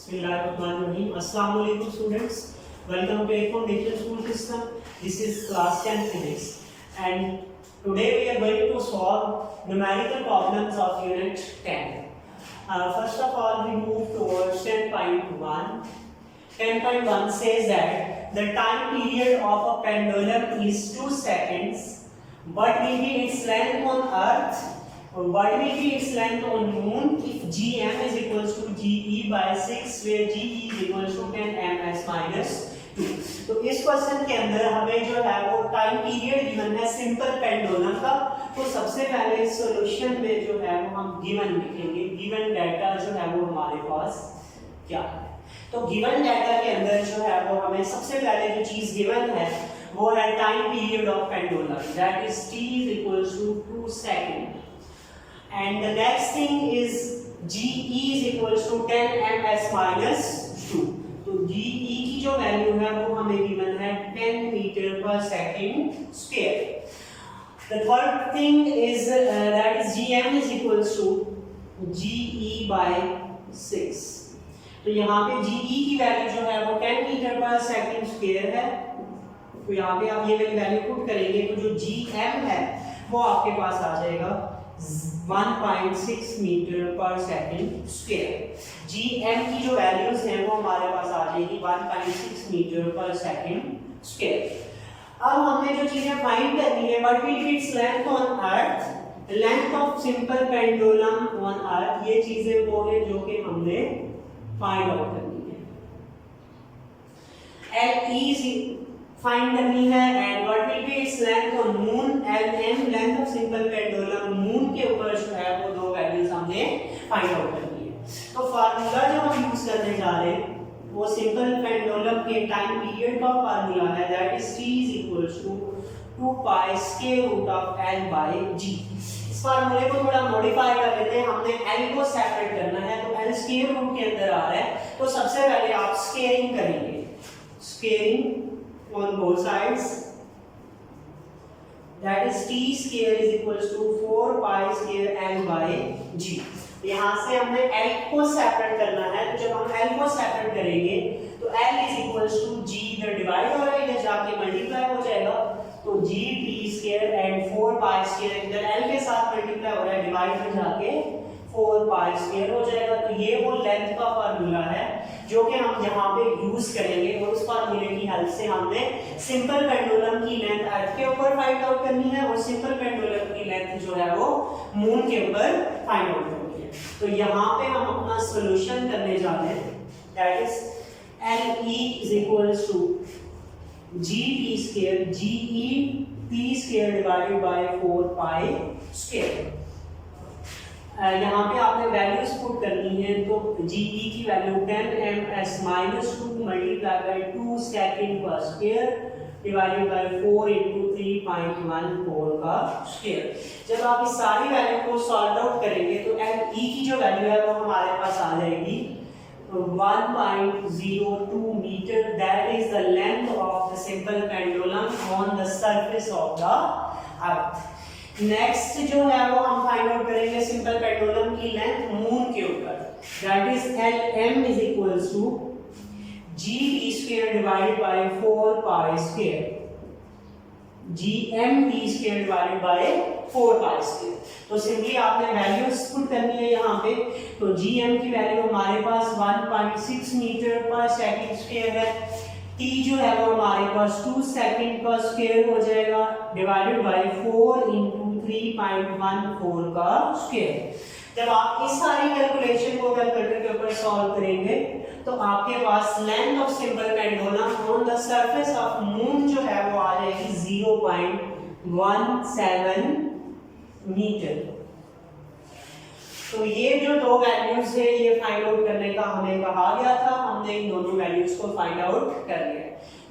Bismillahirrahmanirrahim. Assalamu alaikum students. Welcome to A Foundation School System. This is class 10 physics and today we are going to solve numerical problems of unit 10. First of all we move towards 10.1. 10.1 says that the time period of a pendulum is 2 seconds. What will be its length on earth? What will be its length on moon if Gm is equals to Ge by 6 where Ge is equals to 10 ms minus 2. तो इस question के अंदर हमें जो है वो time period given है simple pendulum का। तो सबसे पहले सॉल्यूशन में जो है वो हम गिवन लिखेंगे। गिवन डाटा जो है वो हमारे पास क्या है। तो गिवन डाटा के अंदर जो है वो हमें सबसे पहले जो चीज गिवन है वो है time period of pendulum that is t is equals to 2 second. And the next thing is Ge is equals to 10 ms minus 2. तो Ge की जो वैल्यू है वो हमें गिवन है 10 मीटर पर second square. The third thing is that is Gm is equals to Ge by 6. तो यहाँ पे Ge की वैल्यू जो है वो 10 मीटर पर सेकंड स्क्वायर है। तो यहाँ पे आप ये वाली वैल्यू पुट करेंगे तो जो Gm है वो आपके पास आ जाएगा 1.6 मीटर पर सेकंड स्क्वायर। Gm की जो वैल्यूज हैं वो हमारे पास आ जाएगी 1.6 मीटर पर सेकंड स्क्वायर। अब हमने जो चीजें फाइंड करनी है what will be its length on earth, length of simple pendulum on earth, ये चीजें वो है जो कि हमने फाइंड आउट करनी है। L इज फाइंड करनी है and what will be its length on moon, Lm length of simple pendulum moon के ऊपर जो है वो दो वैल्यूज हमने फाइंड आउट करनी है। तो फार्मूला जो हम यूज करने जा रहे हैं वो सिंपल पेंडुलम के टाइम पीरियड का फार्मूला है that is t is equals to 2 pi square root of L by G। इस फार्मूले को थोड़ा मॉडिफाई कर लेते हैं। हमने L को सेपरेट करना है तो L स्क्वायर रूट के अंदर आ रहा है तो सबसे पहले आप स्क्वायरिंग करेंगे, squaring on both sides that is t square is equals to 4 pi square L by G। यहाँ से हमने L को सेपरेट करना है तो जब हम L को सेपरेट करेंगे तो L is equals to G इधर डिवाइड हो रहा है इधर जाके मल्टीप्लाई हो जाएगा तो G t square and 4 pi square इधर L के साथ मल्टीप्लाई हो रहा है डिवाइड में जाके 4 pi square हो जाएगा। तो ये वो लेंथ का फार्मूला है जो कि हम यहाँ पे यूज करेंगे और उस फार्मूले की हेल्प से हमने सिंपल पेंडुलम की लेंथ अर्थ के ऊपर फाइंड आउट करनी है और सिंपल पेंडुलम की लेंथ जो है वो मून के ऊपर फाइंड आउट करनी है। तो यहाँ पे हम अपना सॉल्यूशन करने जा रहे हैं that is Le is equals to Gt square Ge square divided by 4 pi square। यहाँ पे आपने वैल्यूज पुट करनी है तो Ge की value 10 ms minus 2 multiply by 2 second पर स्क्वायर डिवाइडेड बाय 4 into 3.14 का स्क्वायर। जब आप इस सारी वैल्यू को सॉल्व आउट करेंगे तो Le की जो वैल्यू है वो हमारे पास आ जाएगी 1.02 metre that is the length of the simple pendulum on the surface of the earth. Next जो है वो हम फाइंड आउट करेंगे सिंपल पेंडुलम की लेंथ मून के ऊपर that is Lm is equals to Gt square divided by 4 pi square Gmt square divided by 4 pi square। तो simply आपने वैल्यूज पुट करनी है यहाँ पे तो Gm की वैल्यू हमारे पास 1.6 मीटर पर सेकंड स्क्वायर है। t जो है वो हमारे पास 2 सेकंड का स्क्वायर हो जाएगा डिवाइडेड बाय 4 into 3.14 का स्क्वायर। जब आप इस सारी कैलकुलेशन को कैलकुलेटर के ऊपर सॉल्व करेंगे तो आपके पास length of simple pendulum on the surface of moon जो है वो आ जाएगी 0.17 मीटर। तो ये जो दो वैल्यूज है ये फाइंड आउट करने का हमें कहा गया था, हमने इन दोनों वैल्यूज को फाइंड आउट कर लिया।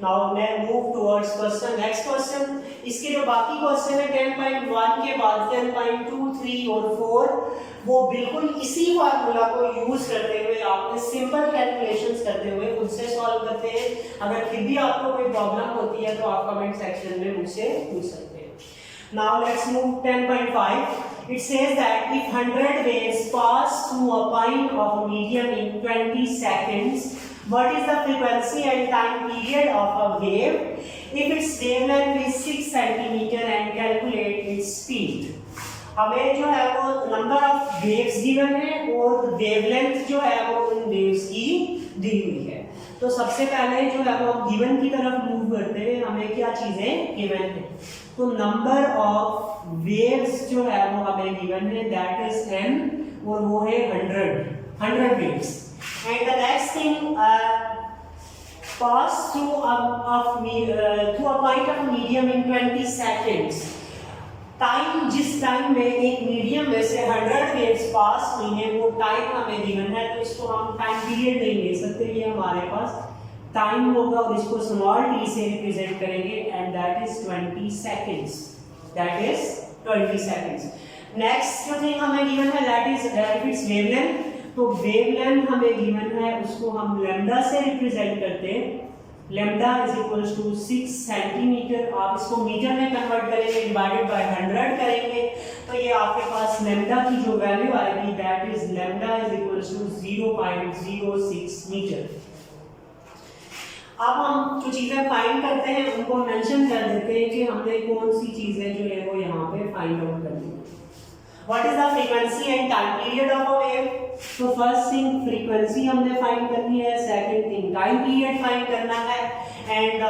नाउ मैं move towards question next question. इसके जो बाकी क्वेश्चन है 10.1 के बाद 10.2, 3 और 4 वो बिल्कुल इसी फार्मूला को यूज करते हुए आपने सिंपल कैलकुलेशंस करते हुए उनसे सॉल्व करते हैं। अगर फिर भी आपको कोई प्रॉब्लम होती है तो आप कमेंट सेक्शन में मुझसे पूछ सकते हैं। Now let's move 10.5 It says that if 100 waves pass through a point of a medium in 20 seconds, what is the frequency and time period of a wave if its wavelength is 6 centimeter and calculate its speed? हमें जो है वो number of waves given है और wavelength जो है वो उन वेव्स की दी हुई है। तो सबसे पहले जो है वो हम गिवन की तरफ मूव करते हैं, हमें क्या चीजें गिवन है। तो नंबर ऑफ वेव्स जो है वो हमें गिवन है, दैट इज n, और वो है 100 waves. And the next thing, pass through a point of medium in 20 seconds। Time, जिस टाइम में एक मीडियम में से 100 वेव्स पास हुई है वो टाइम हमें गिवन है, तो इसको हम टाइम पीरियड नहीं ले सकते, ये हमारे पास टाइम होगा और इसको स्मॉल t से रिप्रेजेंट करेंगे and that is 20 seconds, that is 20 seconds. Next जो थिंग हमें गिवन है दैट इज इट्स वेवलेंथ। तो वेवलेंथ हमें गिवन है, उसको हम लैम्डा से रिप्रेजेंट करते हैं। Lambda is equals to 6 centimetre. आप इसको मीटर में कन्वर्ट करेंगे, डिवाइडेड बाय 100 करेंगे, तो ये आपके पास लैम्डा की जो वैल्यू आएगी that is lambda is equals to 0.06 metre. अब हम जो चीजें फाइंड करते हैं उनको मेंशन कर देते हैं कि हमने कौन सी चीजें जो है वो यहाँ पे फाइंड आउट करनी है। What is the frequency and time period of a wave? तो फर्स्ट थिंग फ्रीक्वेंसी हमने फाइंड करनी है, second thing time period find करना है, and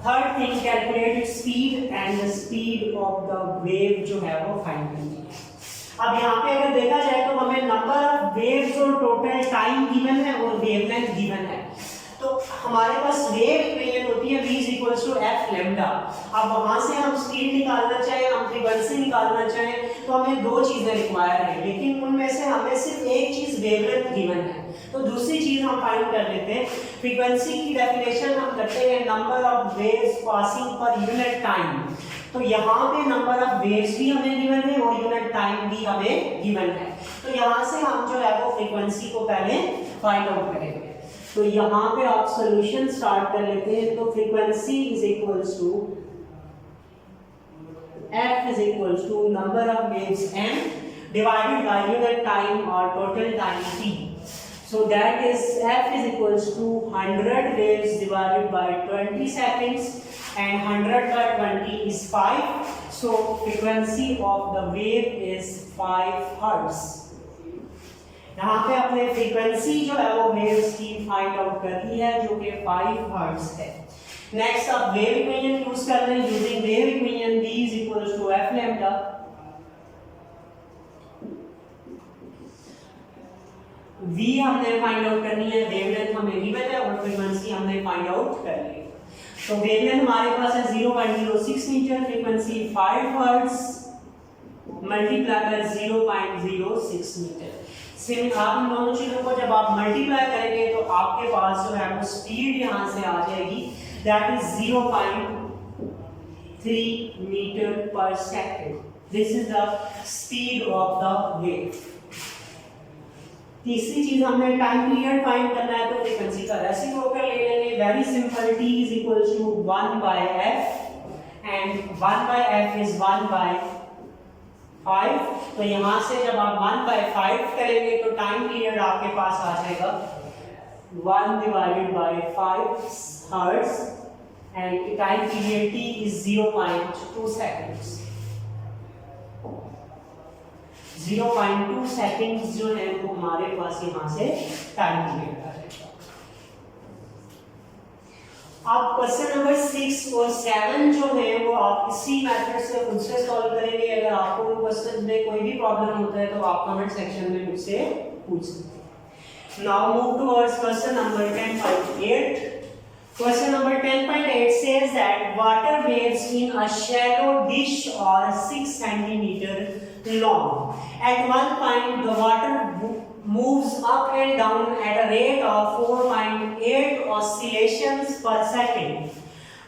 third thing calculate its speed and the speed of the wave जो है वो find करनी है। अब यहाँ पे अगर देखा जाए तो हमें नंबर ऑफ वेव्स और टोटल टाइम गिवन है और वेवलेंथ गिवन है। तो हमारे पास वेव इक्वेशन होती है v = f लैम्डा। अब वहां से हम स्पीड निकालना चाहें, हम फ्रीक्वेंसी निकालना चाहें, तो हमें दो चीजें रिक्वायर है, लेकिन उनमें से हमें सिर्फ एक चीज वेवलेंथ गिवन है, तो दूसरी चीज हम फाइंड कर लेते हैं। फ्रीक्वेंसी की डेफिनेशन हम करते हैं number of waves passing per unit time. तो यहाँ पे नंबर ऑफ वेव्स भी हमें गिवन है और यूनिट टाइम भी हमें गिवन है। तो यहाँ से हम जो है वो फ्रीक्वेंसी को पहले फाइंड आउट करेंगे। तो यहाँ पे आप सॉल्यूशन स्टार्ट कर लेते हैं। तो frequency is equals to f is equals to number of waves m divided by unit time और total time t। So that is f is equals to 100 waves divided by 20 seconds and 100 by 20 is 5. So frequency of the wave is 5 hertz. यहाँ पे अपने frequency जो है वो waves की find out करनी है जो कि 5 हर्ट्ज है। नेक्स्ट आप वेव इक्वेशन यूज कर रहे हैं। Using wave equation v is equals to f lambda। v हमने फाइंड आउट करनी है, वेवलेंथ हमें गिवन है और फ्रीक्वेंसी हमने फाइंड आउट कर ली है। तो वेवलेंथ हमारे पास है 0.06 metre, frequency 5 hertz multiply by 0.06 metre. सिर्फ आप इन दोनों चीजों को जब आप मल्टीप्लाई करेंगे तो आपके पास जो है वो स्पीड यहाँ से आ जाएगी, दैट इज 0.3 मीटर पर second. This is the speed of the wave. तीसरी चीज हमने टाइम पीरियड फाइंड करना है, तो फ्रीक्वेंसी का रेसिप्रोकल ले लेंगे। Very simple, t is equals to 1/f and 1/f is 1/5। तो यहाँ से जब आप 1/5 करेंगे तो टाइम पीरियड आपके पास आ जाएगा 1/5 hertz and time period t is 0.2 seconds. 0.2 seconds जो है वो हमारे पास यहाँ से टाइम पीरियड आ जाएगा। आप क्वेश्चन नंबर 6 और 7 जो है वो आप इसी मेथड से खुद से सॉल्व करेंगे। अगर आपको उन क्वेश्चन में कोई भी प्रॉब्लम होता है तो आप कमेंट सेक्शन में मुझसे पूछ सकते हैं। Now move towards question number 10.8। Question number 10.8 says that water waves in a shallow dish are 6 centimeter long. At one point, the water moves up and down at a rate of 4.8 oscillations per second.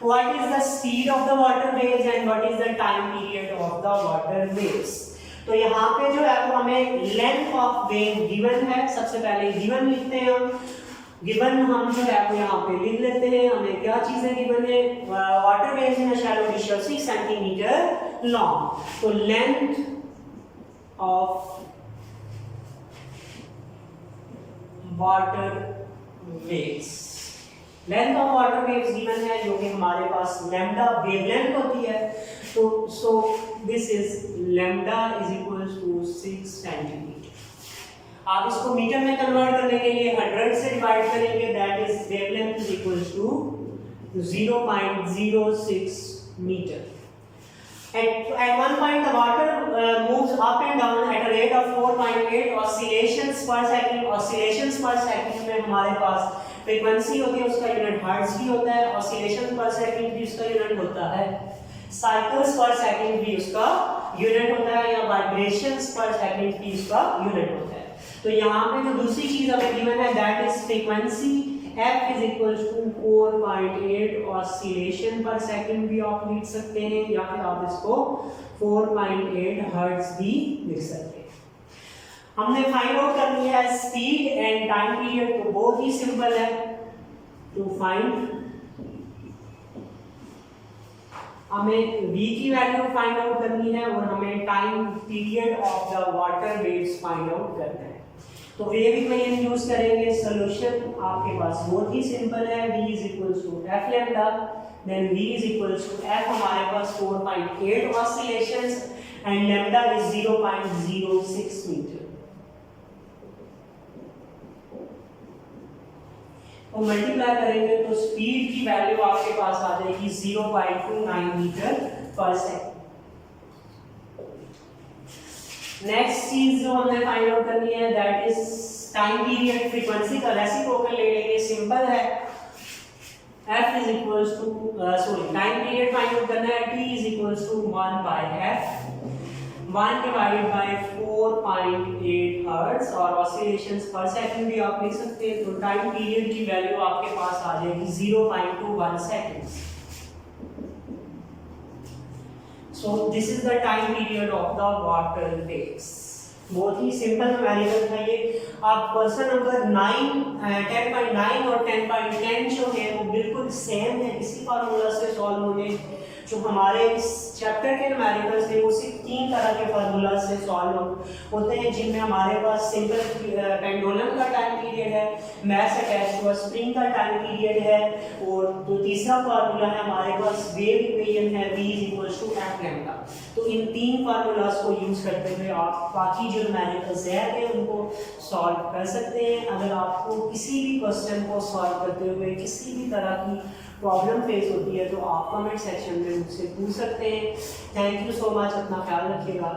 What is the speed of the water waves and what is the time period of the water waves? तो यहाँ पे जो है वो हमें length of wave given है। सबसे पहले गिवन लिखते हैं हम। गिवन हम जो है वो यहाँ पे लिख लेते हैं। हमें क्या चीजें गिवन है? Water waves in a shallow dish 6 centimetre long. तो length of water waves. Length of water waves given है जो कि हमारे पास लैम्डा वेवलेंथ होती है, तो so this is lambda is equals to 6 centimetre. आप इसको मीटर में कन्वर्ट करने के लिए 100 से डिवाइड करेंगे, that is wavelength is equals to 0.06 meter. At one point the water moves up and down at a rate of 4.8 oscillations per second. Oscillations per second में हमारे पास फ्रीक्वेंसी होती है, उसका यूनिट हर्ट्ज भी होता है, ऑसिलेशन पर सेकंड भी उसका यूनिट होता है, साइकिल्स पर सेकंड भी उसका यूनिट होता है, या वाइब्रेशंस पर सेकंड भी उसका यूनिट होता है। तो यहाँ पे जो दूसरी चीज हमें गिवन है that is frequency f is equals to 4.8 oscillation पर सेकंड भी आप लिख सकते हैं, या फिर आप इसको 4.8 हर्ट्ज भी लिख सकते हैं। हमने फाइंड आउट करनी है स्पीड एंड टाइम पीरियड, तो बहुत ही सिंपल है। टू फाइंड हमें v की वैल्यू फाइंड आउट करनी है और हमें time period of the water waves find out करना है। तो वेव इक्वेशन यूज करेंगे। सॉल्यूशन आपके पास बहुत ही सिंपल है, v is equals to f lambda, then v is equals to f हमारे पास 4.8 oscillations and lambda is 0.06 metre. तो मल्टीप्लाई करेंगे तो स्पीड की वैल्यू आपके पास आ जाएगी 0.29 मीटर पर सेकंड। नेक्स्ट चीज जो हमें फाइंड आउट करनी है that is time period. Frequency का रेसिप्रोकल ले लेंगे, सिंपल है, f is equals to time period find out करना है, t is equals to 1 by f, 1 divided by 4.8 hertz, और ऑसिलेशंस पर सेकंड भी आप लिख सकते हैं। तो टाइम पीरियड की वैल्यू आपके पास आ जाएगी 0.21 seconds. So this is the time period of the water waves. बहुत ही सिंपल न्यूमेरिकल था ये। आप क्वेश्चन नंबर 10.9 और 10.10 जो है वो बिल्कुल सेम है, इसी फार्मूला से सॉल्व होंगे। जो हमारे इस चैप्टर के न्यूमेरिकल्स थे वो सिर्फ 3 तरह के फार्मूला से सॉल्व होते हैं, जिनमें हमारे पास सिंपल पेंडुलम का टाइम पीरियड है, मैथ अटैच्ड टू स्प्रिंग का टाइम पीरियड है, और जो तीसरा फार्मूला है हमारे पास वेव इक्वेशन है, v is equals to f lambda. तो इन 3 फार्मूलास को यूज करते हुए आप बाकी जो न्यूमेरिकल्स हैं उनको सॉल्व कर सकते हैं। अगर आपको किसी भी क्वेश्चन को सॉल्व करते हुए किसी भी तरह की प्रॉब्लम फेस होती है तो आप कमेंट सेक्शन में मुझसे पूछ सकते हैं। थैंक यू सो मच, अपना ख्याल रखिएगा।